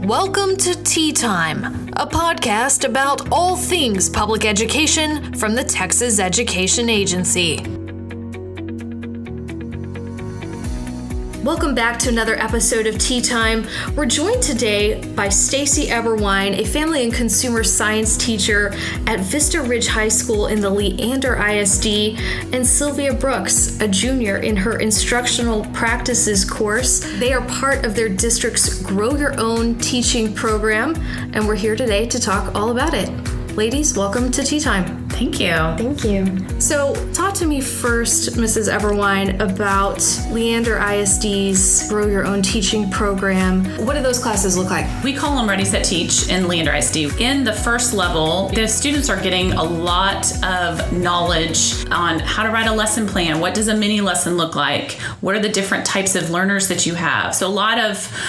Welcome to Tea Time, a podcast about all things public education from the Texas Education Agency. Welcome back to another episode of Tea Time. We're joined today by Stacy Eberwine, a family and consumer science teacher at Vista Ridge High School in the Leander ISD, and Sylvia Brooks, a junior in her instructional practices course. They are part of their district's Grow Your Own teaching program, and we're here today to talk all about it. Ladies, welcome to Tea Time. Thank you. Thank you. So, talk to me first, Mrs. Eberwine, about Leander ISD's Grow Your Own teaching program. What do those classes look like? We call them Ready, Set, Teach in Leander ISD. In the first level, the students are getting a lot of knowledge on how to write a lesson plan. What does a mini lesson look like? What are the different types of learners that you have? So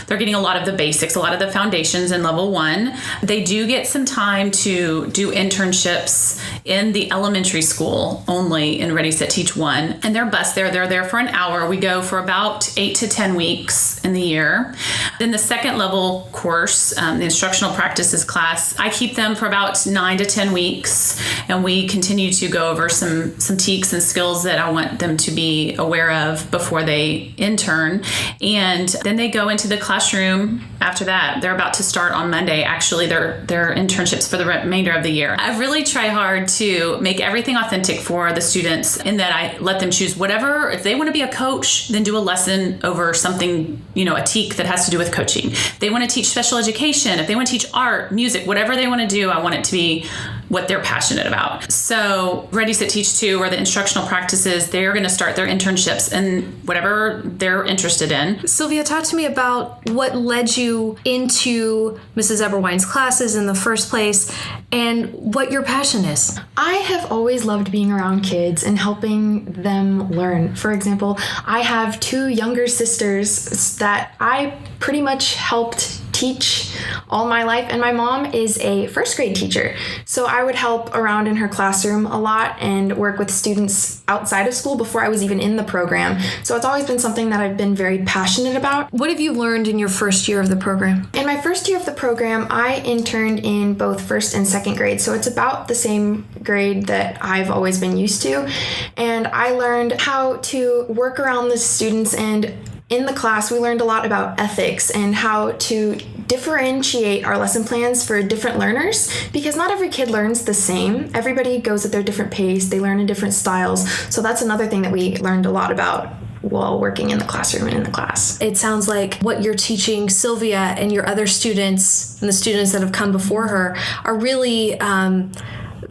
they're getting a lot of the basics, a lot of the foundations in level 1. They do get some time to do internships in the elementary school only in Ready, Set, Teach 1. And they're bused there. They're there for an hour. We go for about 8 to 10 weeks in the year. Then the second level course, the instructional practices class, I keep them for about 9 to 10 weeks. And we continue to go over some teaks and skills that I want them to be aware of before they intern. And then they go into the classroom after that. They're about to start on Monday, actually, their internships for the remainder of the year. I really try hard to make everything authentic for the students in that I let them choose whatever. If they want to be a coach, then do a lesson over something, a teak that has to do with coaching. If they want to teach special education, if they want to teach art, music, whatever they want to do, I want it to be what they're passionate about. So Ready, Set, Teach 2, or the instructional practices, they're going to start their internships in whatever they're interested in. Sylvia, talk to me about what led you into Mrs. Eberwine's classes in the first place and what your passion is. I have always loved being around kids and helping them learn. For example, I have 2 younger sisters that I pretty much helped teach all my life, and my mom is a first grade teacher. So I would help around in her classroom a lot and work with students outside of school before I was even in the program. So it's always been something that I've been very passionate about. What have you learned in your first year of the program? In my first year of the program, I interned in both first and second grade. So it's about the same grade that I've always been used to. And I learned how to work around the students, and in the class, we learned a lot about ethics and how to differentiate our lesson plans for different learners, because not every kid learns the same. Everybody goes at their different pace. They learn in different styles. So that's another thing that we learned a lot about while working in the classroom and in the class. It sounds like what you're teaching Sylvia and your other students and the students that have come before her are really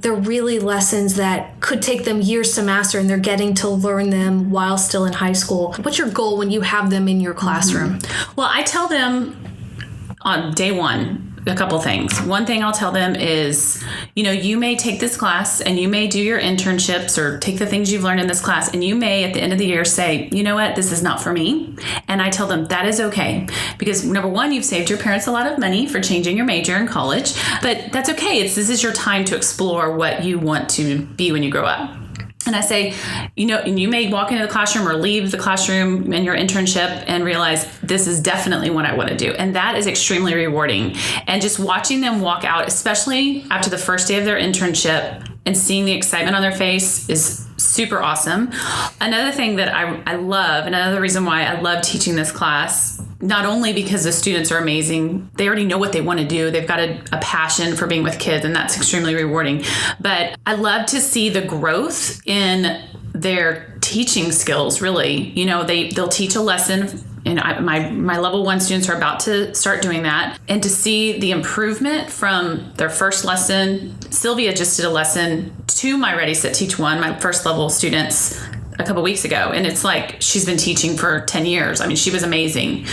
they're really lessons that could take them years to master, and they're getting to learn them while still in high school. What's your goal when you have them in your classroom? Well, I tell them on day 1 a couple things. One thing I'll tell them is, you may take this class and you may do your internships or take the things you've learned in this class, and you may at the end of the year say, you know what, this is not for me. And I tell them that is okay, because number 1, you've saved your parents a lot of money for changing your major in college, but that's okay. This is your time to explore what you want to be when you grow up. And I say, and you may walk into the classroom or leave the classroom in your internship and realize this is definitely what I want to do. And that is extremely rewarding. And just watching them walk out, especially after the first day of their internship, and seeing the excitement on their face is super awesome. Another thing that I love, another reason why I love teaching this class, not only because the students are amazing, they already know what they want to do. They've got a passion for being with kids, and that's extremely rewarding. But I love to see the growth in their teaching skills, really. They'll teach a lesson. And my level 1 students are about to start doing that. And to see the improvement from their first lesson. Sylvia just did a lesson to my Ready, Set, Teach 1, my first level students, a couple weeks ago. And it's like she's been teaching for 10 years. I mean, she was amazing.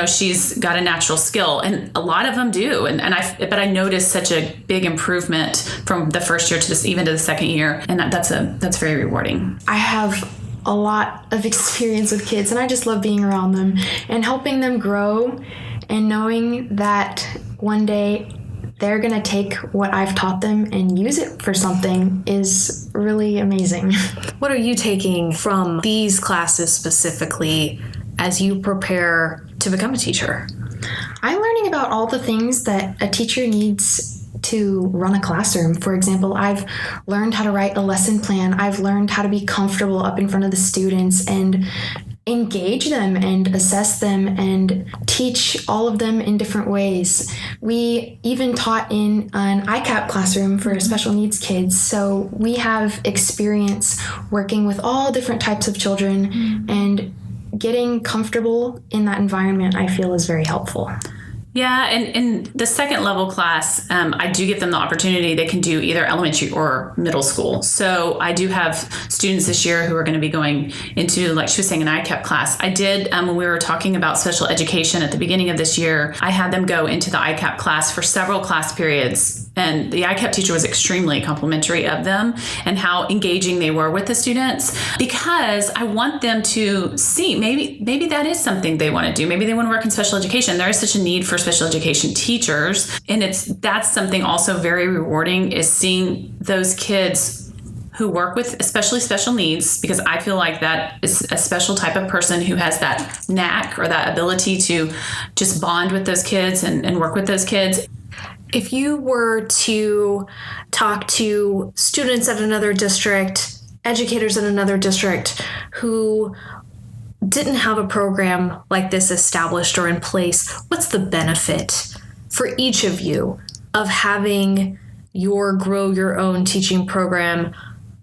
She's got a natural skill, and a lot of them do. But I noticed such a big improvement from the first year to even to the second year. And that's very rewarding. I have a lot of experience with kids, and I just love being around them and helping them grow, and knowing that one day they're going to take what I've taught them and use it for something is really amazing. What are you taking from these classes specifically as you prepare to become a teacher? I'm learning about all the things that a teacher needs to run a classroom. For example, I've learned how to write a lesson plan. I've learned how to be comfortable up in front of the students and engage them and assess them and teach all of them in different ways. We even taught in an ICAP classroom for special needs kids, so we have experience working with all different types of children, and getting comfortable in that environment, I feel, is very helpful. Yeah, and in the second level class, I do give them the opportunity. They can do either elementary or middle school. So I do have students this year who are going to be going into, like she was saying, an ICAP class. I did, when we were talking about special education at the beginning of this year, I had them go into the ICAP class for several class periods. And the ICAP teacher was extremely complimentary of them and how engaging they were with the students, because I want them to see maybe that is something they want to do. Maybe they want to work in special education. There is such a need for special education teachers. And that's something also very rewarding, is seeing those kids who work with especially special needs, because I feel like that is a special type of person who has that knack or that ability to just bond with those kids and work with those kids. If you were to talk to students at another district, educators in another district who didn't have a program like this established or in place, what's the benefit for each of you of having your Grow Your Own teaching program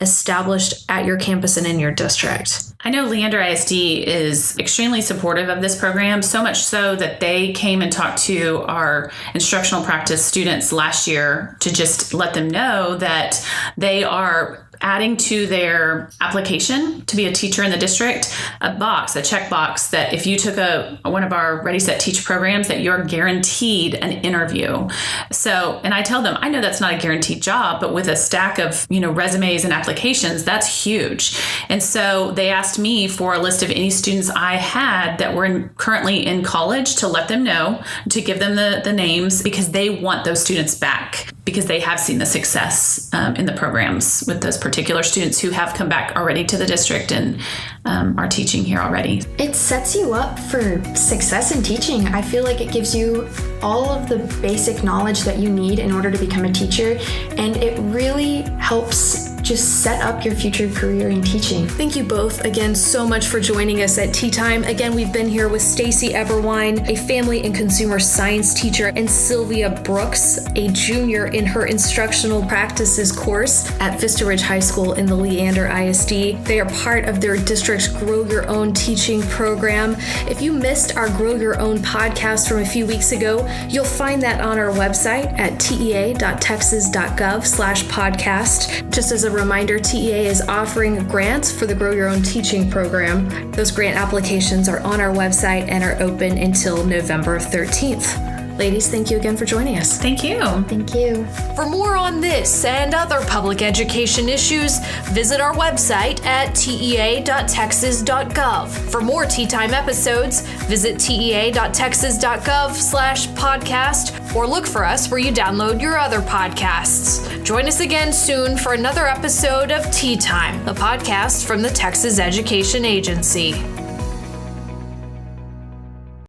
established at your campus and in your district? I know Leander ISD is extremely supportive of this program, so much so that they came and talked to our instructional practice students last year to just let them know that they are adding to their application to be a teacher in the district a checkbox that if you took one of our Ready, Set, Teach programs, that you're guaranteed an interview. So, and I tell them, I know that's not a guaranteed job, but with a stack of, resumes and applications, that's huge. And so they asked me for a list of any students I had that were currently in college, to let them know, to give them the names, because they want those students back, because they have seen the success in the programs with those particular students who have come back already to the district and are teaching here already. It sets you up for success in teaching. I feel like it gives you all of the basic knowledge that you need in order to become a teacher, and it really helps just set up your future career in teaching. Thank you both again so much for joining us at Tea Time. Again, we've been here with Stacy Eberwine, a family and consumer science teacher, and Sylvia Brooks, a junior in her instructional practices course at Vista Ridge High School in the Leander ISD. They are part of their district's Grow Your Own teaching program. If you missed our Grow Your Own podcast from a few weeks ago, you'll find that on our website at tea.texas.gov/podcast. Just as a reminder, TEA is offering grants for the Grow Your Own teaching program. Those grant applications are on our website and are open until November 13th. Ladies, thank you again for joining us. Thank you. Thank you. For more on this and other public education issues, visit our website at tea.texas.gov. For more Tea Time episodes, visit tea.texas.gov/podcast or look for us where you download your other podcasts. Join us again soon for another episode of Tea Time, a podcast from the Texas Education Agency.